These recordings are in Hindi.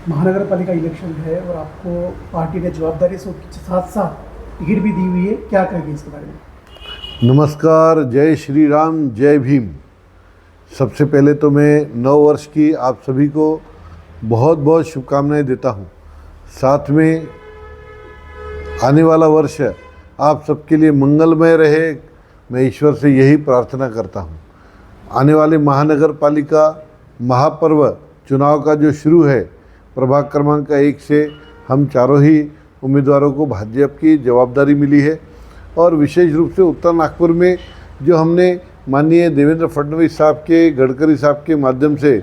महानगर पालिका इलेक्शन है और आपको पार्टी ने जवाबदारी से उसके साथ साथ टिकट भी दी हुई है, क्या कहेंगे इसके बारे में? नमस्कार, जय श्री राम, जय भीम। सबसे पहले तो मैं नव वर्ष की आप सभी को बहुत बहुत शुभकामनाएं देता हूं। साथ में आने वाला वर्ष आप सबके लिए मंगलमय रहे, मैं ईश्वर से यही प्रार्थना करता हूं। आने वाले महानगर पालिका महापर्व चुनाव का जो शुरू है, प्रभाग क्रमांक 1 से हम चारों ही उम्मीदवारों को भाजपा की जवाबदारी मिली है और विशेष रूप से उत्तर नागपुर में जो हमने माननीय देवेंद्र फडणवीस साहब के, गडकरी साहब के माध्यम से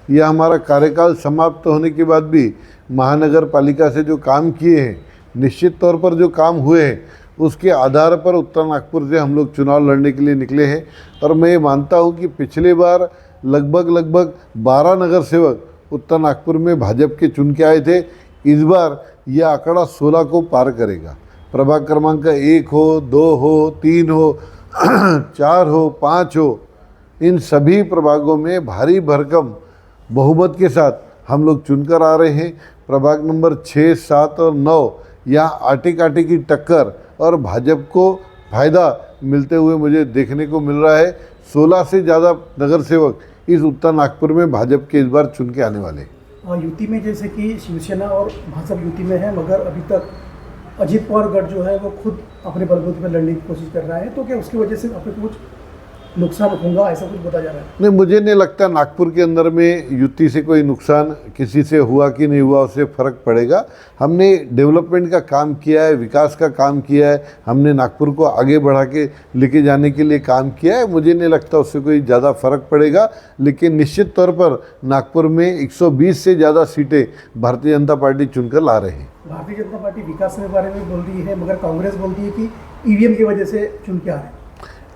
यह हमारा कार्यकाल समाप्त होने के बाद भी महानगर पालिका से जो काम किए हैं, निश्चित तौर पर जो काम हुए हैं उसके आधार पर उत्तर नागपुर से हम लोग चुनाव लड़ने के लिए निकले हैं। और मैं ये मानता हूँ कि पिछले बार लगभग 12 नगर सेवक उत्तर नागपुर में भाजपा के चुन के आए थे। इस बार यह आंकड़ा 16 को पार करेगा। प्रभाग क्रमांक 1 हो, 2 हो, 3 हो, 4 हो, 5 हो, इन सभी प्रभागों में भारी भरकम बहुमत के साथ हम लोग चुनकर आ रहे हैं। प्रभाग नंबर 6, 7 और 9 यहाँ आटे की टक्कर और भाजपा को फ़ायदा मिलते हुए मुझे देखने को मिल रहा है। 16 से ज़्यादा नगर सेवक इस उत्तर नागपुर में भाजपा के इस बार चुन के आने वाले हैं। यूपी में जैसे कि शिवसेना और भाजपा यूपी में है, मगर अभी तक अजीत पवार गढ़ जो है वो खुद अपने बलबूते पर लड़ने की कोशिश कर रहा है, तो क्या उसकी वजह से आपको कुछ नुकसान होगा, ऐसा कुछ बताया जा रहा है? नहीं, मुझे नहीं लगता नागपुर के अंदर में युति से कोई नुकसान किसी से हुआ कि नहीं हुआ उससे फ़र्क पड़ेगा। हमने डेवलपमेंट का काम किया है, विकास का काम किया है, हमने नागपुर को आगे बढ़ा के लेके जाने के लिए काम किया है। मुझे नहीं लगता उससे कोई ज़्यादा फ़र्क पड़ेगा। लेकिन निश्चित तौर पर नागपुर में 120 से ज़्यादा सीटें भारतीय जनता पार्टी चुनकर ला रहे हैं। भारतीय जनता पार्टी विकास के बारे में बोल रही है, मगर कांग्रेस बोलती है कि ईवीएम की वजह से चुन के आ रहे हैं।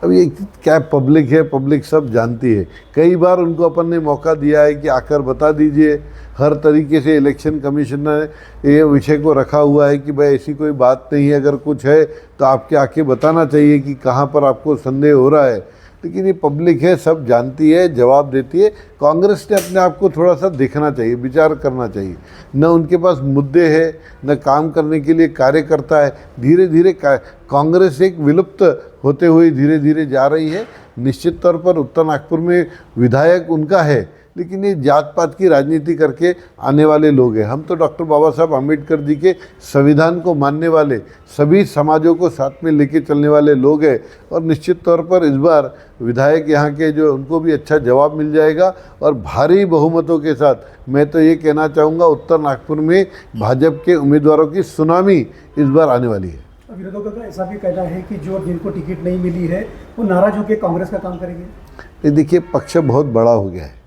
अब ये क्या पब्लिक है, पब्लिक सब जानती है। कई बार उनको अपन ने मौका दिया है कि आकर बता दीजिए। हर तरीके से इलेक्शन कमीशन ने ये विषय को रखा हुआ है कि भाई ऐसी कोई बात नहीं है, अगर कुछ है तो आपके आके बताना चाहिए कि कहाँ पर आपको संदेह हो रहा है। लेकिन ये पब्लिक है, सब जानती है, जवाब देती है। कांग्रेस ने अपने आप को थोड़ा सा देखना चाहिए, विचार करना चाहिए। न उनके पास मुद्दे हैं, न काम करने के लिए कार्यकर्ता है। धीरे धीरे कांग्रेस एक विलुप्त होते हुए धीरे धीरे जा रही है। निश्चित तौर पर उत्तर नागपुर में विधायक उनका है, लेकिन ये जात पात की राजनीति करके आने वाले लोग हैं। हम तो डॉक्टर बाबा साहब अम्बेडकर जी के संविधान को मानने वाले, सभी समाजों को साथ में लेके चलने वाले लोग हैं। और निश्चित तौर पर इस बार विधायक यहाँ के जो उनको भी अच्छा जवाब मिल जाएगा और भारी बहुमतों के साथ मैं तो ये कहना चाहूँगा उत्तर नागपुर में भाजपा के उम्मीदवारों की सुनामी इस बार आने वाली है। विरोधियों का ऐसा भी कहना है कि जो जिनको टिकट नहीं मिली है वो नाराज होकर कांग्रेस का काम करेंगे। ये देखिए, पक्ष बहुत बड़ा हो गया है।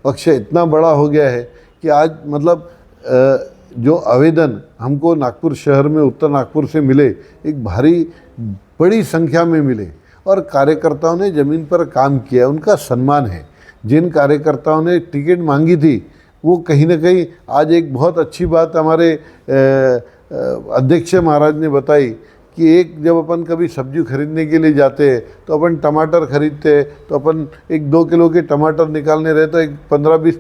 पक्ष इतना बड़ा हो गया है कि आज मतलब जो आवेदन हमको नागपुर शहर में उत्तर नागपुर से मिले, एक भारी बड़ी संख्या में मिले और कार्यकर्ताओं ने ज़मीन पर काम किया, उनका सम्मान है। जिन कार्यकर्ताओं ने टिकट मांगी थी वो कहीं ना कहीं आज एक बहुत अच्छी बात हमारे अध्यक्ष महाराज ने बताई कि एक जब अपन कभी सब्जी खरीदने के लिए जाते हैं तो अपन टमाटर खरीदते हैं तो अपन 1-2 किलो के टमाटर निकालने रहे तो एक 15-20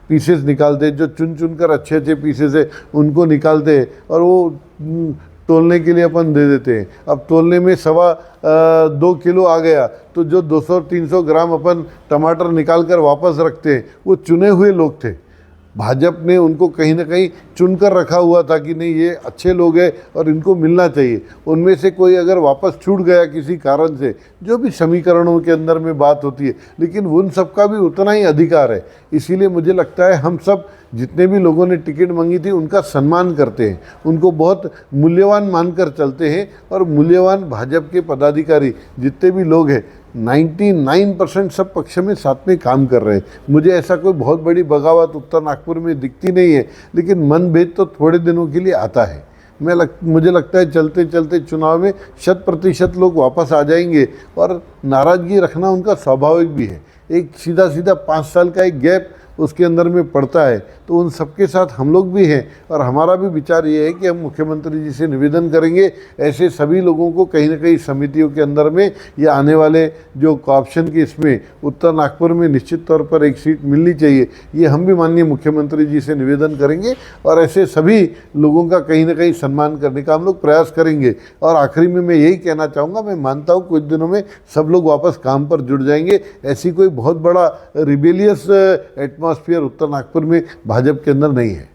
पीसेस निकालते हैं, जो चुन कर अच्छे पीसेस है उनको निकालते हैं और वो तोलने के लिए अपन दे देते हैं। अब तोलने में 2 किलो आ गया तो जो 200-300 ग्राम अपन टमाटर निकाल कर वापस रखते हैं, वो चुने हुए लोग थे। भाजपा ने उनको कहीं ना कहीं चुनकर रखा हुआ था कि नहीं, ये अच्छे लोग हैं और इनको मिलना चाहिए। उनमें से कोई अगर वापस छूट गया किसी कारण से, जो भी समीकरणों के अंदर में बात होती है, लेकिन उन सबका भी उतना ही अधिकार है। इसीलिए मुझे लगता है हम सब जितने भी लोगों ने टिकट मांगी थी उनका सम्मान करते हैं, उनको बहुत मूल्यवान मानकर चलते हैं। और मूल्यवान भाजपा के पदाधिकारी जितने भी लोग हैं 99% सब पक्ष में साथ में काम कर रहे हैं। मुझे ऐसा कोई बहुत बड़ी बगावत उत्तर नागपुर में दिखती नहीं है, लेकिन मनभेद तो थोड़े दिनों के लिए आता है। मुझे लगता है चलते चलते चुनाव में 100% लोग वापस आ जाएंगे और नाराज़गी रखना उनका स्वाभाविक भी है। एक सीधा 5 साल का एक गैप उसके अंदर में पड़ता है, तो उन सबके साथ हम लोग भी हैं। और हमारा भी विचार ये है कि हम मुख्यमंत्री जी से निवेदन करेंगे ऐसे सभी लोगों को कहीं ना कहीं समितियों के अंदर में या आने वाले जो कोऑप्शन की इसमें उत्तर नागपुर में निश्चित तौर पर एक सीट मिलनी चाहिए, ये हम भी माननीय मुख्यमंत्री जी से निवेदन करेंगे। और ऐसे सभी लोगों का कहीं ना कहीं सम्मान करने का हम लोग प्रयास करेंगे। और आखिरी में मैं यही कहना चाहूँगा, मैं मानता हूँ कुछ दिनों में सब लोग वापस काम पर जुड़ जाएंगे। ऐसी कोई बहुत बड़ा रिबेलियस एटमॉस्फेयर उत्तर नागपुर में भाजपा के अंदर नहीं है।